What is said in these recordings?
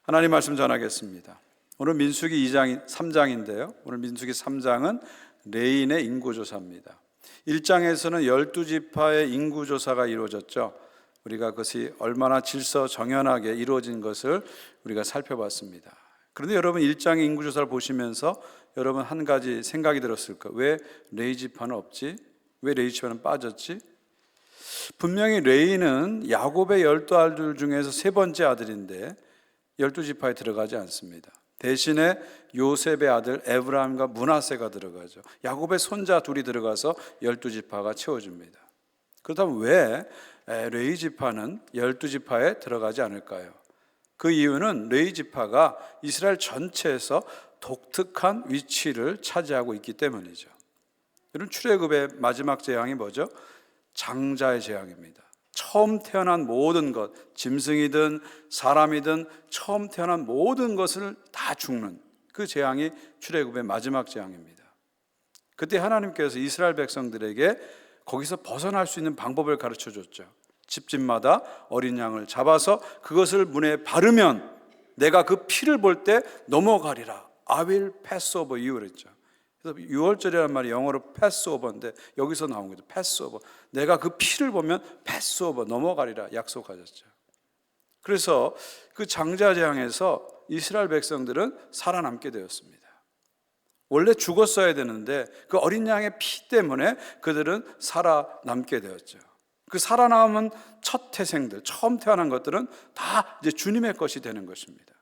하나님 말씀 전하겠습니다. 오늘 민수기 2장, 3장인데요. 오늘 민수기 3장은 레인의 인구조사입니다. 1장에서는 12지파의 인구조사가 이루어졌죠. 우리가 그것이 얼마나 질서정연하게 이루어진 것을 우리가 살펴봤습니다. 그런데 여러분 1장의 인구조사를 보시면서 여러분 한 가지 생각이 들었을 거예요. 왜 레이지파는 없지? 왜 레이지파는 빠졌지? 분명히 레이는 야곱의 12아들 중에서 세 번째 아들인데 12지파에 들어가지 않습니다. 대신에 요셉의 아들 에브라임과 므낫세가 들어가죠. 야곱의 손자 둘이 들어가서 12지파가 채워집니다. 그렇다면 왜 레위지파는 12지파에 들어가지 않을까요? 그 이유는 레위지파가 이스라엘 전체에서 독특한 위치를 차지하고 있기 때문이죠. 여러분 출애굽의 마지막 재앙이 뭐죠? 장자의 재앙입니다. 처음 태어난 모든 것, 짐승이든 사람이든 처음 태어난 모든 것을 다 죽는 그 재앙이 출애굽의 마지막 재앙입니다. 그때 하나님께서 이스라엘 백성들에게 거기서 벗어날 수 있는 방법을 가르쳐 줬죠. 집집마다 어린 양을 잡아서 그것을 문에 바르면 내가 그 피를 볼 때 넘어가리라. I will pass over you 그랬죠. 그래서 6월절이라는 말이 영어로 패스오버인데 여기서 나온 거죠. 패스오버. 내가 그 피를 보면 패스오버 넘어가리라 약속하셨죠. 그래서 그 장자 재앙에서 이스라엘 백성들은 살아남게 되었습니다. 원래 죽었어야 되는데 그 어린 양의 피 때문에 그들은 살아남게 되었죠. 그 살아남은 첫 태생들, 처음 태어난 것들은 다 이제 주님의 것이 되는 것입니다.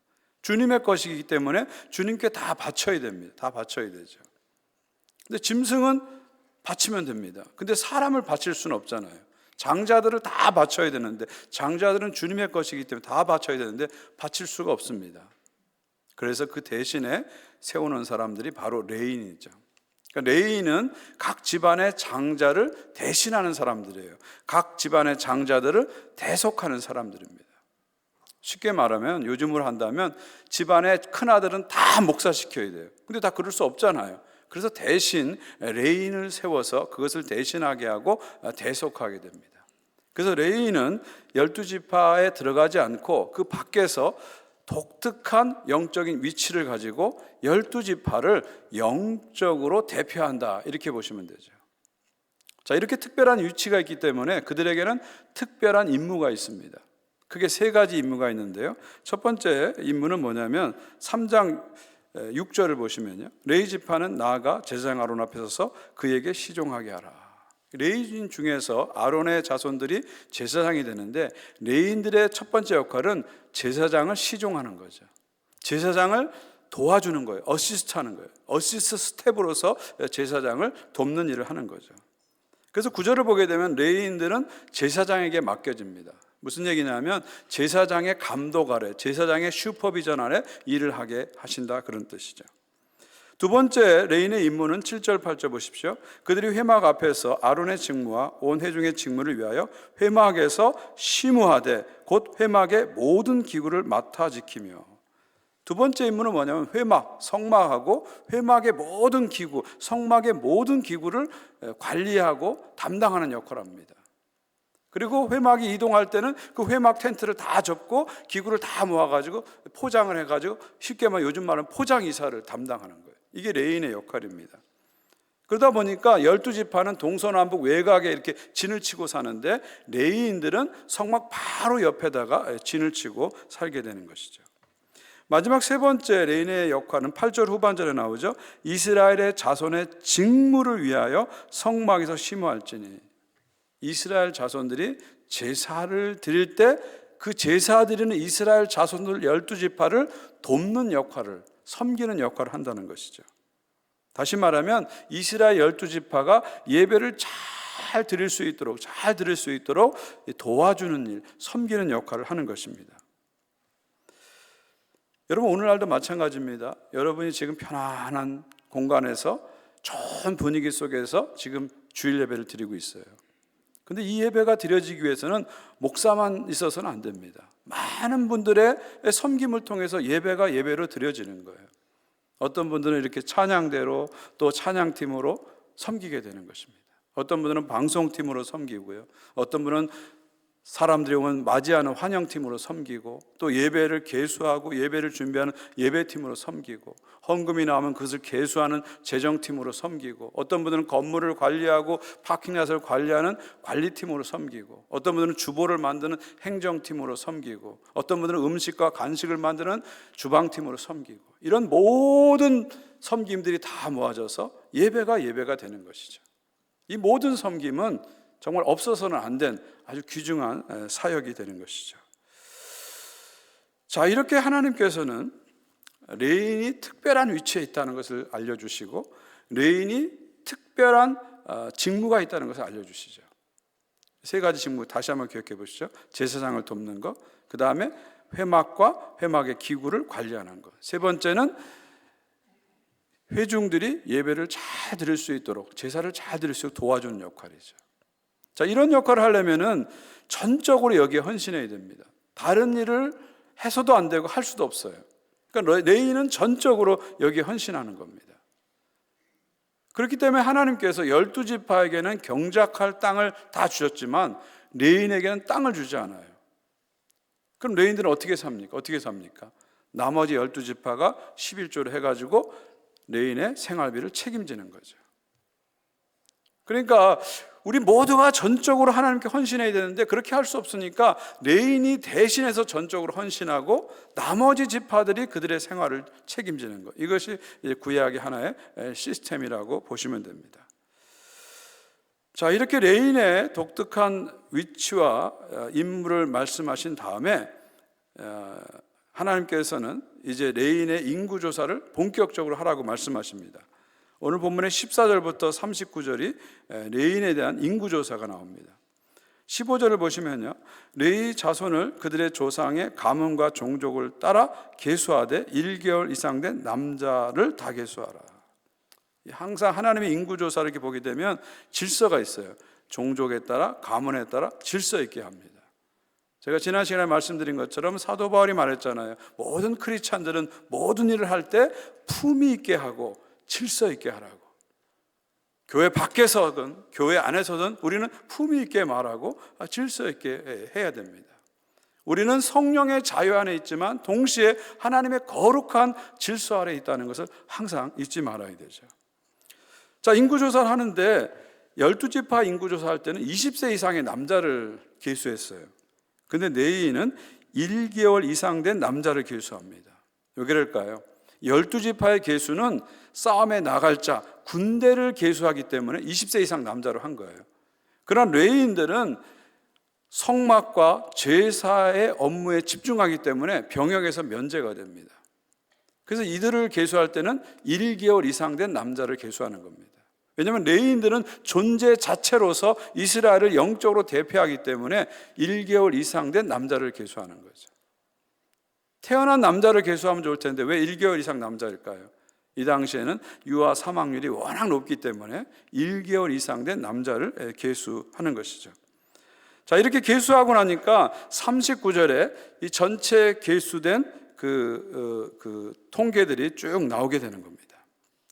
주님의 것이기 때문에 주님께 다 바쳐야 됩니다. 다 바쳐야 되죠. 근데 짐승은 바치면 됩니다. 근데 사람을 바칠 수는 없잖아요. 장자들을 다 바쳐야 되는데 장자들은 주님의 것이기 때문에 다 바쳐야 되는데 바칠 수가 없습니다. 그래서 그 대신에 세우는 사람들이 바로 레인이죠. 그러니까 레인은 각 집안의 장자를 대신하는 사람들이에요. 각 집안의 장자들을 대속하는 사람들입니다. 쉽게 말하면 요즘으로 한다면 집안의 큰아들은 다 목사시켜야 돼요. 근데 다 그럴 수 없잖아요. 그래서 대신 레인을 세워서 그것을 대신하게 하고 대속하게 됩니다. 그래서 레인은 12지파에 들어가지 않고 그 밖에서 독특한 영적인 위치를 가지고 12지파를 영적으로 대표한다 이렇게 보시면 되죠. 자, 이렇게 특별한 위치가 있기 때문에 그들에게는 특별한 임무가 있습니다. 크게 세 가지 임무가 있는데요. 첫 번째 임무는 뭐냐면 3장 6절을 보시면요. 레위지파는 나아가 제사장 아론 앞에 서서 그에게 시종하게 하라. 레위인 중에서 아론의 자손들이 제사장이 되는데 레위인들의 첫 번째 역할은 제사장을 시종하는 거죠. 제사장을 도와주는 거예요. 어시스트하는 거예요. 어시스트 스텝으로서 제사장을 돕는 일을 하는 거죠. 그래서 9절을 보게 되면 레위인들은 제사장에게 맡겨집니다. 무슨 얘기냐면 제사장의 감독 아래, 제사장의 슈퍼비전 아래 일을 하게 하신다 그런 뜻이죠. 두 번째 레인의 임무는 7절 8절 보십시오. 그들이 회막 앞에서 아론의 직무와 온 회중의 직무를 위하여 회막에서 심우하되 곧 회막의 모든 기구를 맡아 지키며. 두 번째 임무는 뭐냐면 회막, 성막하고 회막의 모든 기구, 성막의 모든 기구를 관리하고 담당하는 역할을 합니다. 그리고 회막이 이동할 때는 그 회막 텐트를 다 접고 기구를 다 모아가지고 포장을 해가지고 쉽게 말하면 요즘 말하는 포장 이사를 담당하는 거예요. 이게 레인의 역할입니다. 그러다 보니까 12지파는 동서남북 외곽에 이렇게 진을 치고 사는데 레위인들은 성막 바로 옆에다가 진을 치고 살게 되는 것이죠. 마지막 세 번째 레인의 역할은 8절 후반절에 나오죠. 이스라엘의 자손의 직무를 위하여 성막에서 심호할지니. 이스라엘 자손들이 제사를 드릴 때 그 제사 드리는 이스라엘 자손들 12지파를 돕는 역할을, 섬기는 역할을 한다는 것이죠. 다시 말하면 이스라엘 12지파가 예배를 잘 드릴 수 있도록 도와주는 일, 섬기는 역할을 하는 것입니다. 여러분 오늘날도 마찬가지입니다. 여러분이 지금 편안한 공간에서 좋은 분위기 속에서 지금 주일 예배를 드리고 있어요. 근데 이 예배가 드려지기 위해서는 목사만 있어서는 안 됩니다. 많은 분들의 섬김을 통해서 예배가 예배로 드려지는 거예요. 어떤 분들은 이렇게 찬양대로 또 찬양팀으로 섬기게 되는 것입니다. 어떤 분들은 방송팀으로 섬기고요. 어떤 분은 사람들이 오면 맞이하는 환영팀으로 섬기고, 또 예배를 계수하고 예배를 준비하는 예배팀으로 섬기고, 헌금이 나오면 그것을 계수하는 재정팀으로 섬기고, 어떤 분들은 건물을 관리하고 파킹랏을 관리하는 관리팀으로 섬기고, 어떤 분들은 주보를 만드는 행정팀으로 섬기고, 어떤 분들은 음식과 간식을 만드는 주방팀으로 섬기고, 이런 모든 섬김들이 다 모아져서 예배가 되는 것이죠. 이 모든 섬김은 정말 없어서는 안 된 아주 귀중한 사역이 되는 것이죠. 자, 이렇게 하나님께서는 레인이 특별한 위치에 있다는 것을 알려주시고, 레인이 특별한 직무가 있다는 것을 알려주시죠. 세 가지 직무 다시 한번 기억해 보시죠. 제사장을 돕는 것, 그 다음에 회막과 회막의 기구를 관리하는 것, 세 번째는 회중들이 예배를 잘 드릴 수 있도록, 제사를 잘 드릴 수 있도록 도와주는 역할이죠. 자, 이런 역할을 하려면은 전적으로 여기에 헌신해야 됩니다. 다른 일을 해서도 안 되고 할 수도 없어요. 그러니까 레위인은 전적으로 여기에 헌신하는 겁니다. 그렇기 때문에 하나님께서 12지파에게는 경작할 땅을 다 주셨지만 레위인에게는 땅을 주지 않아요. 그럼 레위인들은 어떻게 삽니까? 나머지 12지파가 11조를 해가지고 레위인의 생활비를 책임지는 거죠. 그러니까 우리 모두가 전적으로 하나님께 헌신해야 되는데 그렇게 할 수 없으니까 레위인이 대신해서 전적으로 헌신하고 나머지 지파들이 그들의 생활을 책임지는 것, 이것이 구약의 하나의 시스템이라고 보시면 됩니다. 자, 이렇게 레위인의 독특한 위치와 임무를 말씀하신 다음에 하나님께서는 이제 레위인의 인구조사를 본격적으로 하라고 말씀하십니다. 오늘 본문의 14절부터 39절이 레위인에 대한 인구조사가 나옵니다. 15절을 보시면요, 레위 자손을 그들의 조상의 가문과 종족을 따라 계수하되 1개월 이상 된 남자를 다 계수하라. 항상 하나님의 인구조사를 이렇게 보게 되면 질서가 있어요. 종족에 따라, 가문에 따라 질서 있게 합니다. 제가 지난 시간에 말씀드린 것처럼 사도 바울이 말했잖아요. 모든 크리스찬들은 모든 일을 할 때 품위 있게 하고 질서 있게 하라고. 교회 밖에서든 교회 안에서든 우리는 품위 있게 말하고 질서 있게 해야 됩니다. 우리는 성령의 자유 안에 있지만 동시에 하나님의 거룩한 질서 아래 있다는 것을 항상 잊지 말아야 되죠. 자, 인구조사를 하는데 12지파 인구조사할 때는 20세 이상의 남자를 계수했어요. 근데 레위인은 1개월 이상 된 남자를 계수합니다. 왜 그럴까요? 12지파의 계수는 싸움에 나갈 자, 군대를 계수하기 때문에 20세 이상 남자로 한 거예요. 그러나 레위인들은 성막과 제사의 업무에 집중하기 때문에 병역에서 면제가 됩니다. 그래서 이들을 계수할 때는 1개월 이상 된 남자를 계수하는 겁니다. 왜냐하면 레위인들은 존재 자체로서 이스라엘을 영적으로 대표하기 때문에 1개월 이상 된 남자를 계수하는 거죠. 태어난 남자를 계수하면 좋을 텐데 왜 1개월 이상 남자일까요? 이 당시에는 유아 사망률이 워낙 높기 때문에 1개월 이상 된 남자를 계수하는 것이죠. 자, 이렇게 계수하고 나니까 39절에 이 전체 계수된 그 통계들이 쭉 나오게 되는 겁니다.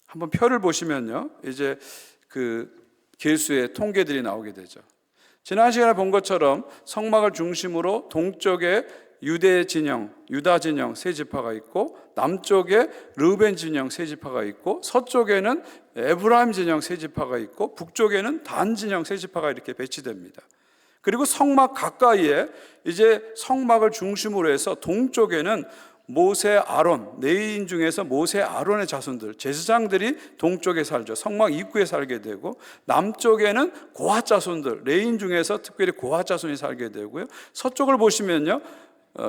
한번 표를 보시면요, 이제 그 계수의 통계들이 나오게 되죠. 지난 시간에 본 것처럼 성막을 중심으로 동쪽에 유대 진영, 유다 진영 세 지파가 있고, 남쪽에 르우벤 진영 세 지파가 있고, 서쪽에는 에브라임 진영 세 지파가 있고, 북쪽에는 단 진영 세 지파가 이렇게 배치됩니다. 그리고 성막 가까이에 이제 성막을 중심으로 해서 동쪽에는 모세, 아론, 레위인 중에서 모세, 아론의 자손들, 제사장들이 동쪽에 살죠. 성막 입구에 살게 되고, 남쪽에는 고핫 자손들, 레위인 중에서 특별히 고핫 자손이 살게 되고요. 서쪽을 보시면요,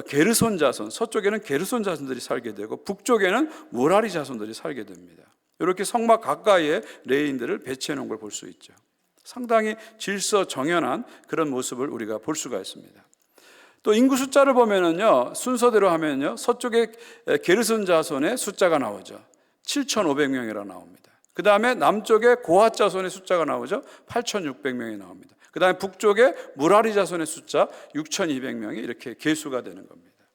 게르손 자손, 서쪽에는 게르손 자손들이 살게 되고, 북쪽에는 무라리 자손들이 살게 됩니다. 이렇게 성막 가까이에 레위인들을 배치해 놓은 걸 볼 수 있죠. 상당히 질서 정연한 그런 모습을 우리가 볼 수가 있습니다. 또 인구 숫자를 보면은요, 순서대로 하면요, 서쪽에 게르손 자손의 숫자가 나오죠. 7,500명이라고 나옵니다. 그 다음에 남쪽에 고핫 자손의 숫자가 나오죠. 8,600명이 나옵니다. 그 다음에 북쪽에 무라리 자손의 숫자 6,200명이 이렇게 계수가 되는 겁니다.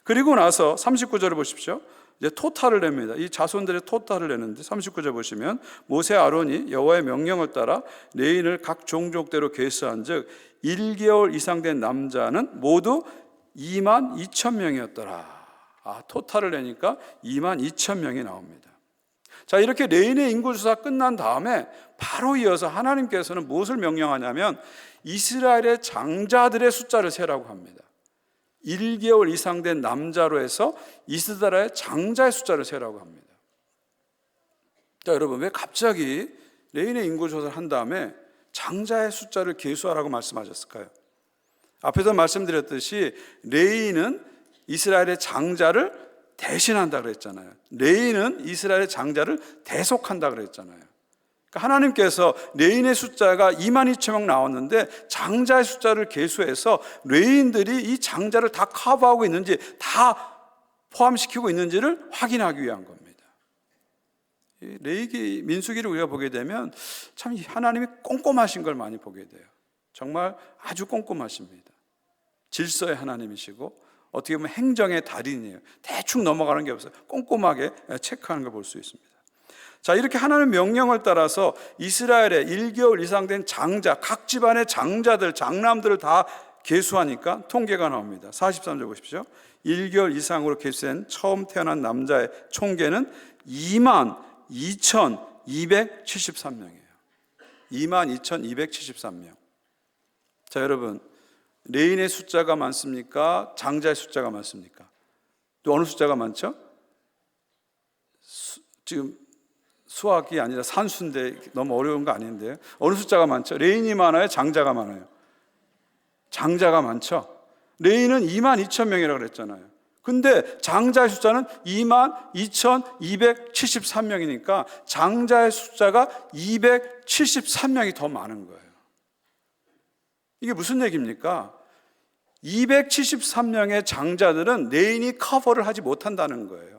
그리고 나서 39절을 보십시오. 이제 토탈을 냅니다. 이 자손들의 토탈을 내는데 39절 보시면 모세 아론이 여호와의 명령을 따라 레인을 각 종족대로 계수한즉 1개월 이상 된 남자는 모두 2만 2천 명이었더라. 토탈을 내니까 2만 2천 명이 나옵니다. 자, 이렇게 레인의 인구조사 끝난 다음에 바로 이어서 하나님께서는 무엇을 명령하냐면 이스라엘의 장자들의 숫자를 세라고 합니다. 1개월 이상 된 남자로 해서 이스라엘의 장자의 숫자를 세라고 합니다. 자, 여러분, 왜 갑자기 레인의 인구조사를 한 다음에 장자의 숫자를 계수하라고 말씀하셨을까요? 앞에서 말씀드렸듯이 레인은 이스라엘의 장자를 대신한다 그랬잖아요. 레인은 이스라엘의 장자를 대속한다 그랬잖아요. 그러니까 하나님께서 레인의 숫자가 2만 2천 명 나왔는데 장자의 숫자를 계수해서 레인들이 이 장자를 다 커버하고 있는지, 다 포함시키고 있는지를 확인하기 위한 겁니다. 레위기, 민수기를 우리가 보게 되면 참 하나님이 꼼꼼하신 걸 많이 보게 돼요. 정말 아주 꼼꼼하십니다. 질서의 하나님이시고 어떻게 보면 행정의 달인이에요. 대충 넘어가는 게 없어요. 꼼꼼하게 체크하는 걸 볼 수 있습니다. 자, 이렇게 하나님의 명령을 따라서 이스라엘의 1개월 이상 된 장자, 각 집안의 장자들, 장남들을 다 계수하니까 통계가 나옵니다. 43절 보십시오. 1개월 이상으로 계수된 처음 태어난 남자의 총계는 2만 2,273명이에요. 2만 2,273명. 자, 여러분, 레인의 숫자가 많습니까? 장자의 숫자가 많습니까? 또 어느 숫자가 많죠? 지금 수학이 아니라 산수인데 너무 어려운 거 아닌데요? 어느 숫자가 많죠? 레인이 많아요? 장자가 많아요? 장자가 많죠? 레인은 2만 2천 명이라고 그랬잖아요. 근데 장자의 숫자는 2만 2,273명이니까 장자의 숫자가 273명이 더 많은 거예요. 이게 무슨 얘기입니까? 273명의 장자들은 레인이 커버를 하지 못한다는 거예요.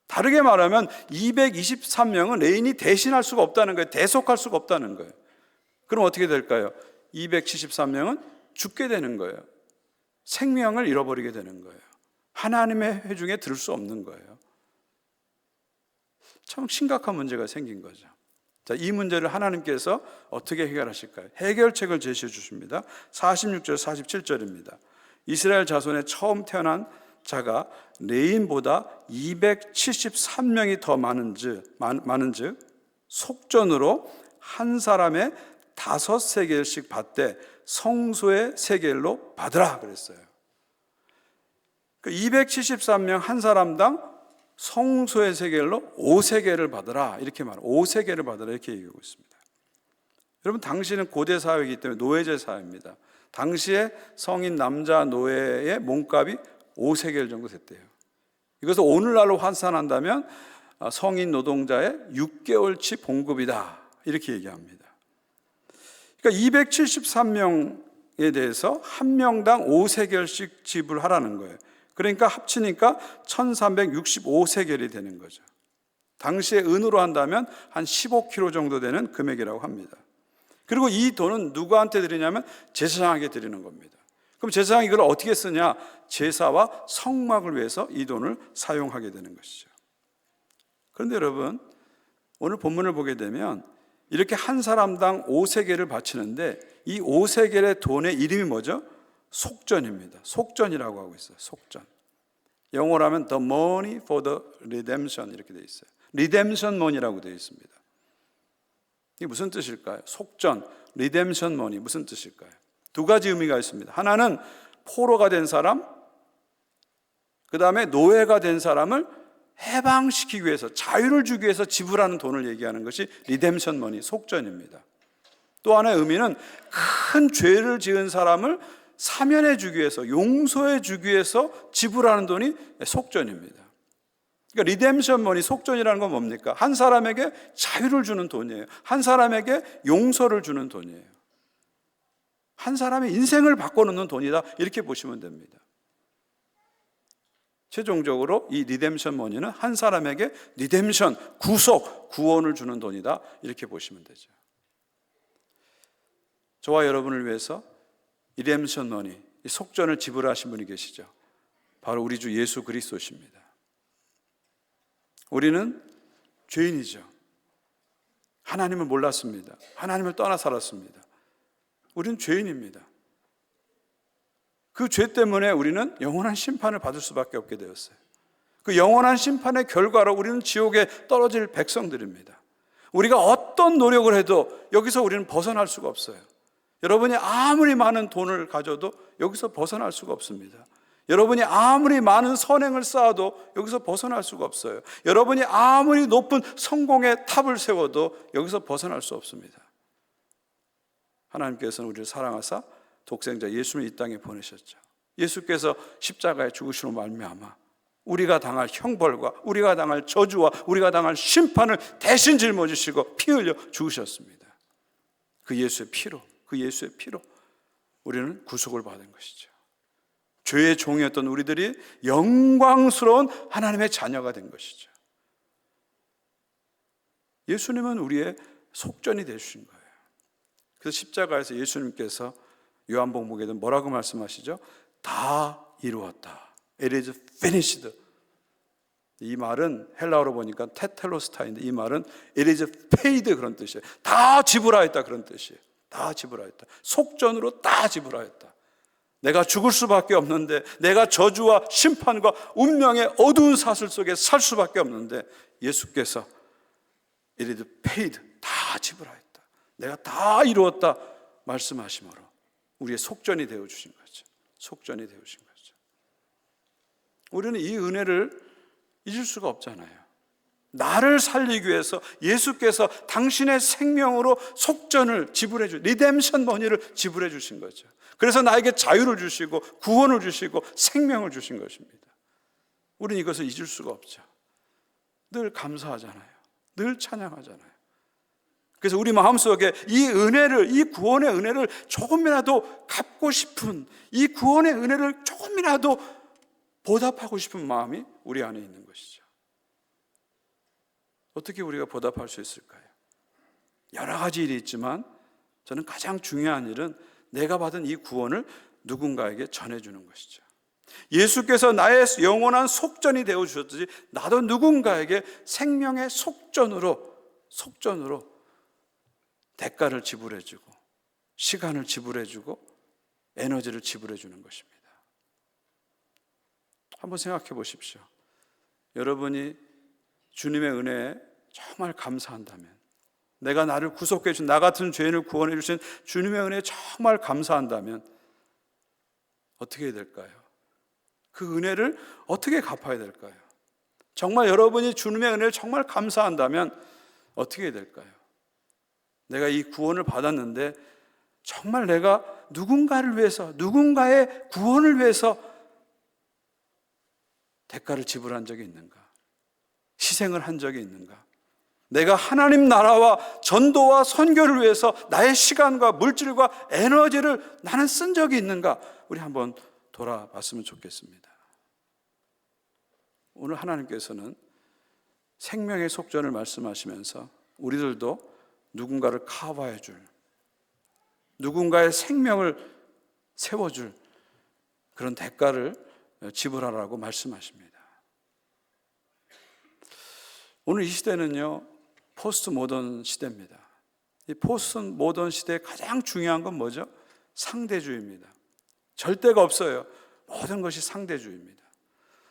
다르게 말하면 223명은 레인이 대신할 수가 없다는 거예요. 대속할 수가 없다는 거예요. 그럼 어떻게 될까요? 273명은 죽게 되는 거예요. 생명을 잃어버리게 되는 거예요. 하나님의 회중에 들 수 없는 거예요. 참 심각한 문제가 생긴 거죠. 자, 이 문제를 하나님께서 어떻게 해결하실까요? 해결책을 제시해 주십니다. 46절, 47절입니다. 이스라엘 자손에 처음 태어난 자가 레인보다 273명이 더 많은즉 속전으로 한 사람의 5세겔씩 받되 성소의 세겔로 받으라 그랬어요. 273명 한 사람당 성소의 세겔로 5세겔을 받으라 이렇게 말해요. 5세겔을 받으라 이렇게 얘기하고 있습니다. 여러분, 당시는 고대 사회이기 때문에 노예제 사회입니다. 당시에 성인 남자 노예의 몸값이 5세겔 정도 됐대요. 이것을 오늘날로 환산한다면 성인 노동자의 6개월치 봉급이다 이렇게 얘기합니다. 그러니까 273명에 대해서 한 명당 5세겔씩 지불하라는 거예요. 그러니까 합치니까 1365세겔이 되는 거죠. 당시에 은으로 한다면 한 15kg 정도 되는 금액이라고 합니다. 그리고 이 돈은 누구한테 드리냐면 제사장에게 드리는 겁니다. 그럼 제사장이 이걸 어떻게 쓰냐? 제사와 성막을 위해서 이 돈을 사용하게 되는 것이죠. 그런데 여러분, 오늘 본문을 보게 되면 이렇게 한 사람당 5세겔을 바치는데 이 5세겔의 돈의 이름이 뭐죠? 속전입니다. 속전이라고 하고 있어요. 속전. 영어로 하면 the money for the redemption 이렇게 되어 있어요. redemption money라고 되어 있습니다. 이게 무슨 뜻일까요? 속전, redemption money 무슨 뜻일까요? 두 가지 의미가 있습니다. 하나는 포로가 된 사람, 그 다음에 노예가 된 사람을 해방시키기 위해서, 자유를 주기 위해서 지불하는 돈을 얘기하는 것이 redemption money, 속전입니다. 또 하나의 의미는 큰 죄를 지은 사람을 사면해 주기 위해서, 용서해 주기 위해서 지불하는 돈이 속전입니다. 그러니까 리뎀션 머니, 속전이라는 건 뭡니까? 한 사람에게 자유를 주는 돈이에요. 한 사람에게 용서를 주는 돈이에요. 한 사람의 인생을 바꿔놓는 돈이다 이렇게 보시면 됩니다. 최종적으로 이 리뎀션 머니는 한 사람에게 리뎀션, 구속, 구원을 주는 돈이다 이렇게 보시면 되죠. 저와 여러분을 위해서 리뎀션 머니, 속전을 지불하신 분이 계시죠. 바로 우리 주 예수 그리스도십니다. 우리는 죄인이죠. 하나님을 몰랐습니다. 하나님을 떠나 살았습니다. 우리는 죄인입니다. 그 죄 때문에 우리는 영원한 심판을 받을 수밖에 없게 되었어요. 그 영원한 심판의 결과로 우리는 지옥에 떨어질 백성들입니다. 우리가 어떤 노력을 해도 여기서 우리는 벗어날 수가 없어요. 여러분이 아무리 많은 돈을 가져도 여기서 벗어날 수가 없습니다. 여러분이 아무리 많은 선행을 쌓아도 여기서 벗어날 수가 없어요. 여러분이 아무리 높은 성공의 탑을 세워도 여기서 벗어날 수 없습니다. 하나님께서는 우리를 사랑하사 독생자 예수를 이 땅에 보내셨죠. 예수께서 십자가에 죽으심으로 말미암아 우리가 당할 형벌과 우리가 당할 저주와 우리가 당할 심판을 대신 짊어지시고 피 흘려 죽으셨습니다. 그 예수의 피로 우리는 구속을 받은 것이죠. 죄의 종이었던 우리들이 영광스러운 하나님의 자녀가 된 것이죠. 예수님은 우리의 속전이 되신 거예요. 그래서 십자가에서 예수님께서 요한복음에도 뭐라고 말씀하시죠? 다 이루었다. It is finished. 이 말은 헬라어로 보니까 테텔로스타인데 이 말은 It is paid 그런 뜻이에요. 다 지불하였다 그런 뜻이에요. 다 지불하였다. 속전으로 다 지불하였다. 내가 죽을 수밖에 없는데, 내가 저주와 심판과 운명의 어두운 사슬 속에 살 수밖에 없는데 예수께서 It is paid, 다 지불하였다. 내가 다 이루었다 말씀하심으로 우리의 속전이 되어주신 거죠. 속전이 되어주신 거죠. 우리는 이 은혜를 잊을 수가 없잖아요. 나를 살리기 위해서 예수께서 당신의 생명으로 속전을 지불해 주, 리뎀션 머니를 지불해 주신 거죠. 그래서 나에게 자유를 주시고 구원을 주시고 생명을 주신 것입니다. 우리는 이것을 잊을 수가 없죠. 늘 감사하잖아요. 늘 찬양하잖아요. 그래서 우리 마음속에 이 은혜를, 이 구원의 은혜를 조금이라도 갚고 싶은, 이 구원의 은혜를 조금이라도 보답하고 싶은 마음이 우리 안에 있는 것이죠. 어떻게 우리가 보답할 수 있을까요? 여러 가지 일이 있지만 저는 가장 중요한 일은 내가 받은 이 구원을 누군가에게 전해주는 것이죠. 예수께서 나의 영원한 속전이 되어주셨듯이 나도 누군가에게 생명의 속전으로 대가를 지불해주고 시간을 지불해주고 에너지를 지불해주는 것입니다. 한번 생각해 보십시오. 여러분이 주님의 은혜에 정말 감사한다면, 내가 나를 구속해 준 나 같은 죄인을 구원해 주신 주님의 은혜에 정말 감사한다면 어떻게 해야 될까요? 그 은혜를 어떻게 갚아야 될까요? 정말 여러분이 주님의 은혜를 정말 감사한다면 어떻게 해야 될까요? 내가 이 구원을 받았는데 정말 내가 누군가를 위해서, 누군가의 구원을 위해서 대가를 지불한 적이 있는가? 희생을 한 적이 있는가? 내가 하나님 나라와 전도와 선교를 위해서 나의 시간과 물질과 에너지를 나는 쓴 적이 있는가? 우리 한번 돌아봤으면 좋겠습니다. 오늘 하나님께서는 생명의 속전을 말씀하시면서 우리들도 누군가를 커버해 줄, 누군가의 생명을 세워줄 그런 대가를 지불하라고 말씀하십니다. 오늘 이 시대는요, 포스트 모던 시대입니다. 이 포스트 모던 시대의 가장 중요한 건 뭐죠? 상대주의입니다. 절대가 없어요. 모든 것이 상대주의입니다.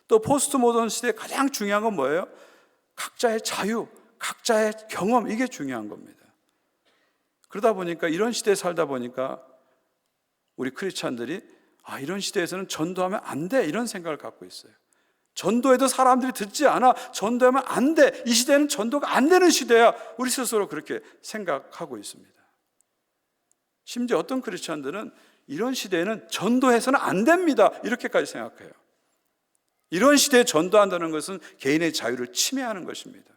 또 포스트 모던 시대의 가장 중요한 건 뭐예요? 각자의 자유, 각자의 경험, 이게 중요한 겁니다. 그러다 보니까 이런 시대에 살다 보니까 우리 크리스찬들이 이런 시대에서는 전도하면 안 돼, 이런 생각을 갖고 있어요. 전도해도 사람들이 듣지 않아. 전도하면 안 돼. 이 시대는 전도가 안 되는 시대야. 우리 스스로 그렇게 생각하고 있습니다. 심지어 어떤 크리스찬들은 이런 시대에는 전도해서는 안 됩니다, 이렇게까지 생각해요. 이런 시대에 전도한다는 것은 개인의 자유를 침해하는 것입니다.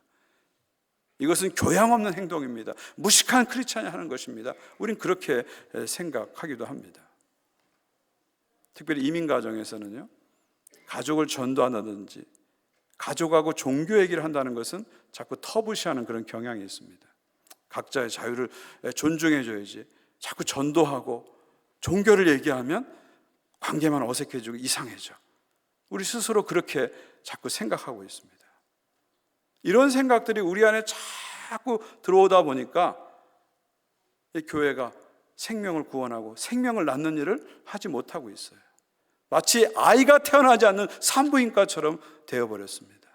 이것은 교양 없는 행동입니다. 무식한 크리스찬이 하는 것입니다. 우린 그렇게 생각하기도 합니다. 특별히 이민 가정에서는요, 가족을 전도한다든지 가족하고 종교 얘기를 한다는 것은 자꾸 터부시하는 그런 경향이 있습니다. 각자의 자유를 존중해 줘야지 자꾸 전도하고 종교를 얘기하면 관계만 어색해지고 이상해져. 우리 스스로 그렇게 자꾸 생각하고 있습니다. 이런 생각들이 우리 안에 자꾸 들어오다 보니까 이 교회가 생명을 구원하고 생명을 낳는 일을 하지 못하고 있어요. 마치 아이가 태어나지 않는 산부인과처럼 되어버렸습니다.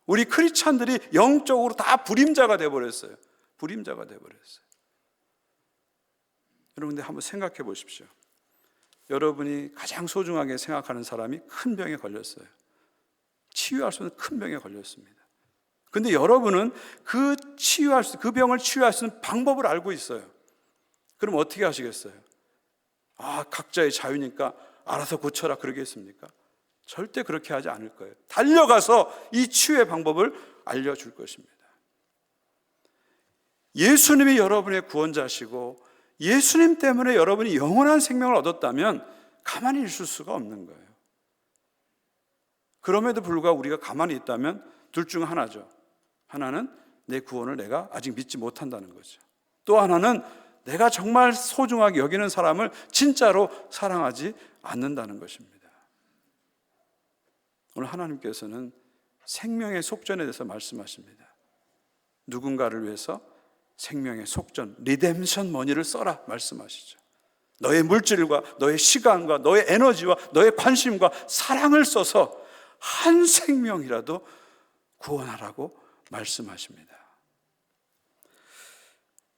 우리 크리스찬들이 영적으로 다 불임자가 되어버렸어요. 불임자가 되어버렸어요. 여러분들 한번 생각해 보십시오. 여러분이 가장 소중하게 생각하는 사람이 큰 병에 걸렸어요. 치유할 수 없는 큰 병에 걸렸습니다. 근데 여러분은 그 병을 치유할 수 있는 방법을 알고 있어요. 그럼 어떻게 하시겠어요? 각자의 자유니까 알아서 고쳐라 그러겠습니까? 절대 그렇게 하지 않을 거예요. 달려가서 이 치유의 방법을 알려줄 것입니다. 예수님이 여러분의 구원자시고 예수님 때문에 여러분이 영원한 생명을 얻었다면 가만히 있을 수가 없는 거예요. 그럼에도 불구하고 우리가 가만히 있다면 둘 중 하나죠. 하나는 내 구원을 내가 아직 믿지 못한다는 거죠. 또 하나는 내가 정말 소중하게 여기는 사람을 진짜로 사랑하지 않는다는 것입니다. 오늘 하나님께서는 생명의 속전에 대해서 말씀하십니다. 누군가를 위해서 생명의 속전, 리뎀션 머니를 써라 말씀하시죠. 너의 물질과 너의 시간과 너의 에너지와 너의 관심과 사랑을 써서 한 생명이라도 구원하라고 말씀하십니다.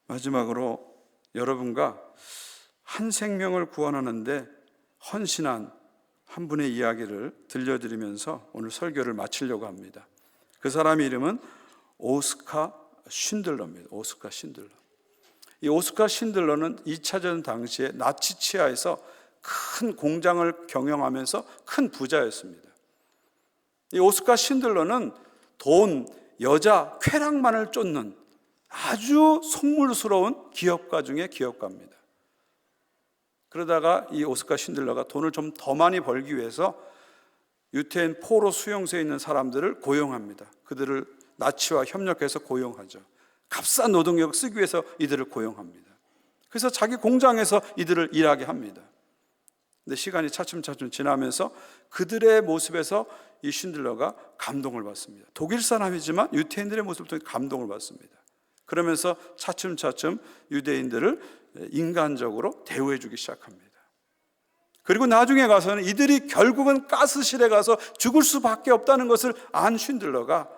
마지막으로 여러분과 한 생명을 구원하는데 헌신한 한 분의 이야기를 들려드리면서 오늘 설교를 마치려고 합니다. 그 사람의 이름은 오스카 신들러입니다. 오스카 신들러. 이 오스카 신들러는 2차 전 당시에 나치 치하에서 큰 공장을 경영하면서 큰 부자였습니다. 이 오스카 신들러는 돈, 여자, 쾌락만을 쫓는 아주 속물스러운 기업가 중에 기업가입니다. 그러다가 이 오스카 신들러가 돈을 좀 더 많이 벌기 위해서 유태인 포로 수용소에 있는 사람들을 고용합니다. 그들을 나치와 협력해서 고용하죠. 값싼 노동력을 쓰기 위해서 이들을 고용합니다. 그래서 자기 공장에서 이들을 일하게 합니다. 근데 시간이 차츰차츰 지나면서 그들의 모습에서 이 신들러가 감동을 받습니다. 독일 사람이지만 유태인들의 모습을 통해 감동을 받습니다. 그러면서 차츰차츰 유대인들을 인간적으로 대우해 주기 시작합니다. 그리고 나중에 가서는 이들이 결국은 가스실에 가서 죽을 수밖에 없다는 것을 안 신들러가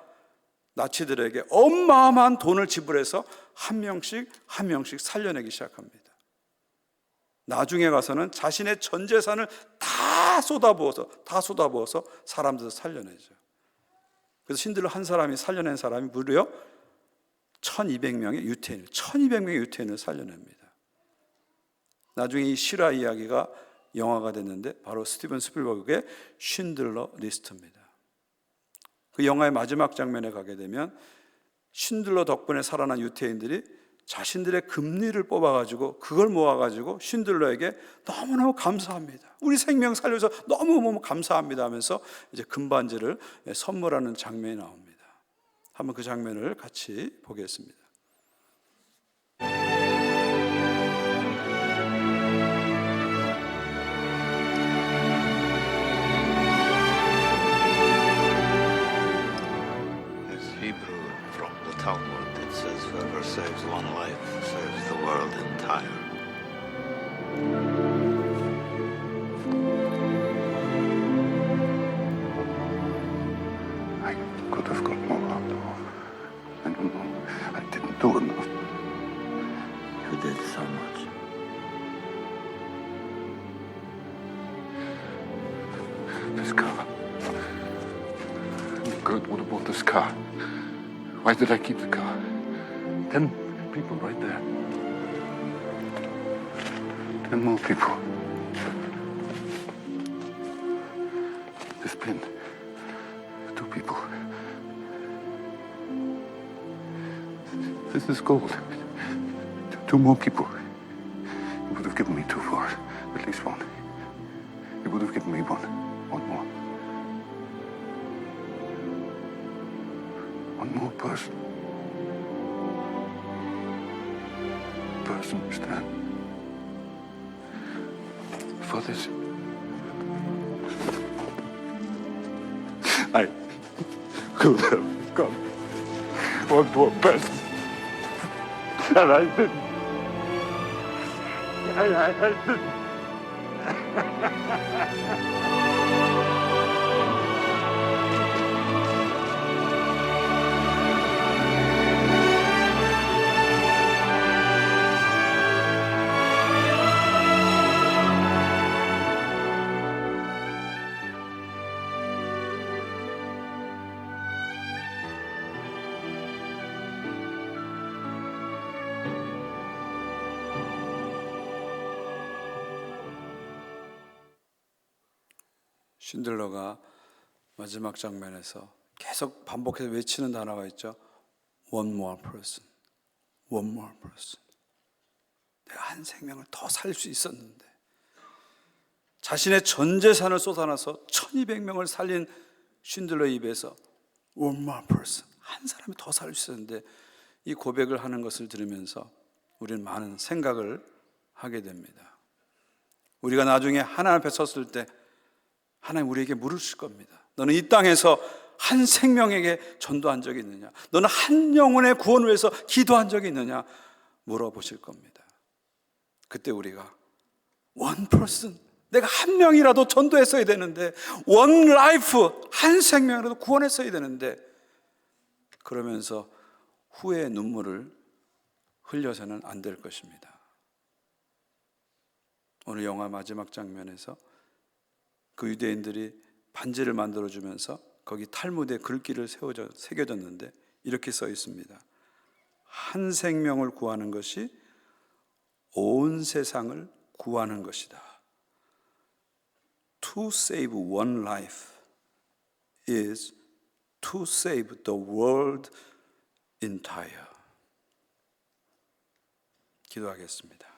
나치들에게 어마어마한 돈을 지불해서 한 명씩 살려내기 시작합니다. 나중에 가서는 자신의 전 재산을 다 쏟아부어서 사람들을 살려내죠. 그래서 신들러 한 사람이 살려낸 사람이 무려 1200명의 유태인을 살려냅니다. 나중에 이 실화 이야기가 영화가 됐는데 바로 스티븐 스필버그의 쉰들러 리스트입니다. 그 영화의 마지막 장면에 가게 되면 쉰들러 덕분에 살아난 유태인들이 자신들의 금리를 뽑아가지고 그걸 모아가지고 쉰들러에게 너무너무 감사합니다. 우리 생명 살려서 너무너무 감사합니다 하면서 이제 금반지를 선물하는 장면이 나옵니다. 한번 그 장면을 같이 보겠습니다. Talmud, it says, whoever saves one life saves the world entire. I could have got more out of. I don't know. I didn't do enough. You did so much. This car. Kurt would have bought this car. Why did I keep the car? 10 people right there. 10 more people. This pin. 2 people. This is gold. 2 more people. He would have given me 2 for it. At least 1. He would have given me 1. 1 more. 1 more person. Person stand for this. I could have gone one more person. And I didn't. I didn't. 쉰들러가 마지막 장면에서 계속 반복해서 외치는 단어가 있죠. One more person, one more person. 내가 한 생명을 더 살릴 수 있었는데, 자신의 전 재산을 쏟아놔서 1200명을 살린 쉰들러의 입에서 One more person, 한 사람이 더 살릴 수 있었는데, 이 고백을 하는 것을 들으면서 우리는 많은 생각을 하게 됩니다. 우리가 나중에 하나님 앞에 섰을 때 하나님 우리에게 물으실 겁니다. 너는 이 땅에서 한 생명에게 전도한 적이 있느냐? 너는 한 영혼의 구원을 위해서 기도한 적이 있느냐? 물어보실 겁니다. 그때 우리가 one person, 내가 한 명이라도 전도했어야 되는데, one life, 한 생명이라도 구원했어야 되는데, 그러면서 후회의 눈물을 흘려서는 안 될 것입니다. 오늘 영화 마지막 장면에서 그 유대인들이 반지를 만들어주면서 거기 탈무드에 글귀를 새겨졌는데 이렇게 써 있습니다. 한 생명을 구하는 것이 온 세상을 구하는 것이다. To save one life is to save the world entire. 기도하겠습니다.